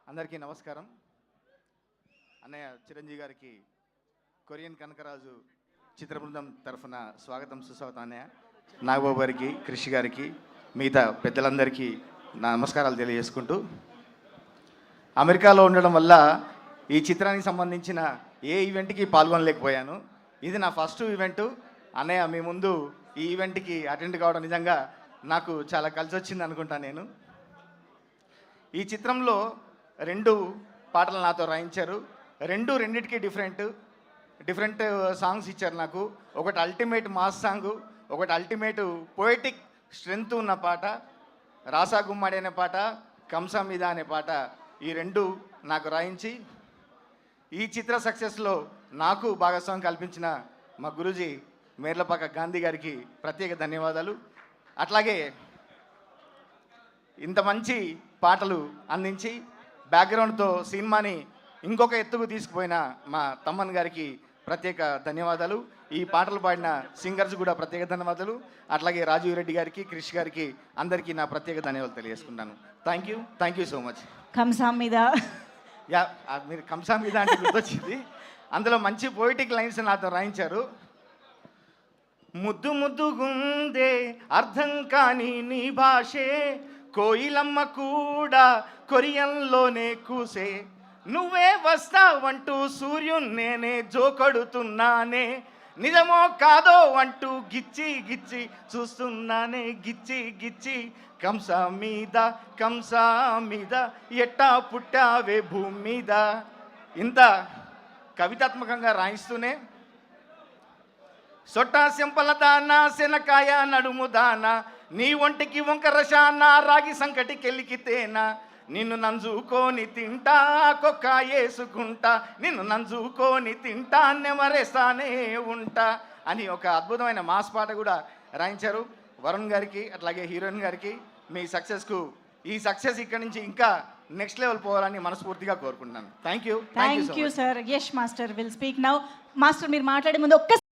అందరికీ నమస్కారం. అన్నయ్య చిరంజీవి గారికి కొరియన్ కనకరాజు చిత్ర బృందం తరఫున స్వాగతం సుస్వాగతం. అన్నయ్య నాగబాబు గారికి, కృషి గారికి, మిగతా పెద్దలందరికీ నా నమస్కారాలు తెలియజేసుకుంటూ, అమెరికాలో ఉండడం వల్ల ఈ చిత్రానికి సంబంధించిన ఏ ఈవెంట్కి పాల్గొనలేకపోయాను. ఇది నా ఫస్ట్ ఈవెంటు. అన్నయ్య మీ ముందు ఈ ఈవెంట్కి అటెండ్ కావడం నిజంగా నాకు చాలా కలిసి వచ్చింది అనుకుంటా. నేను ఈ చిత్రంలో 2 పాటలు నాతో రాయించారు. రెండిటికి డిఫరెంట్ సాంగ్స్ ఇచ్చారు నాకు. ఒకటి అల్టిమేట్ మాస్ సాంగ్, ఒకటి అల్టిమేట్ పోయిటిక్ స్ట్రెంగ్త్ ఉన్న పాట, రాసా గుమ్మడి అనే పాట, కంసా మీద అనే పాట. ఈ 2 నాకు రాయించి ఈ చిత్ర సక్సెస్లో నాకు భాగస్వామ్యం కల్పించిన మా గురూజీ మేర్లపాక గాంధీ గారికి ప్రత్యేక ధన్యవాదాలు. అట్లాగే ఇంత మంచి పాటలు అందించి బ్యాక్గ్రౌండ్తో సినిమాని ఇంకొక ఎత్తుకు తీసుకుపోయిన మా తమ్మన్ గారికి ప్రత్యేక ధన్యవాదాలు. ఈ పాటలు పాడిన సింగర్స్ కూడా ప్రత్యేక ధన్యవాదాలు. అట్లాగే రాజీవ్ రెడ్డి గారికి, క్రిష్ గారికి, అందరికీ నా ప్రత్యేక ధన్యవాదాలు తెలియజేసుకున్నాను. Thank you so much. Kamsa మీద మీరు కంసా మీద అంటే గుర్తొచ్చింది. అందులో మంచి పోయిటిక్ లైన్స్ నాతో రాయించారు. ముద్దు ముద్దుగుందే అర్థం కాని నీ భాషే, కోయిలమ్మ కూడా కొరియన్లోనే కూసే, నువ్వే వస్తావంటూ సూర్యున్నేనే జోకొడుతున్నానే, నిజమో కాదో అంటూ గిచ్చి గిచ్చి చూస్తున్నానే, గిచ్చి గిచ్చి కంసా మీద ఎట్టా పుట్టావే భూమి మీద. ఇంత కవితాత్మకంగా రాయిస్తూనే సొట్టా సింపల దానా, శనకాయ నడుము దానా, నీ ఒంటికి వంకర శానా, రాగి సంకటి కెలికితేనా, నిన్ను నంజుకొని తింటా కొక్క వేసుకుంటా, నిన్ను నంజుకొని తింటా నెమరేస్తానే ఉంటా అని ఒక అద్భుతమైన మాస్ పాట కూడా రాయించారు. వరుణ్ గారికి, అట్లాగే హీరోయిన్ గారికి, మీ సక్సెస్కు ఈ సక్సెస్ ఇక్కడి నుంచి ఇంకా నెక్స్ట్ లెవెల్ పోవాలని మనస్ఫూర్తిగా కోరుకుంటున్నాను. Thank you sir. Yash master will speak now. Master మీరు మాట్లాడే ముందు ఒక్క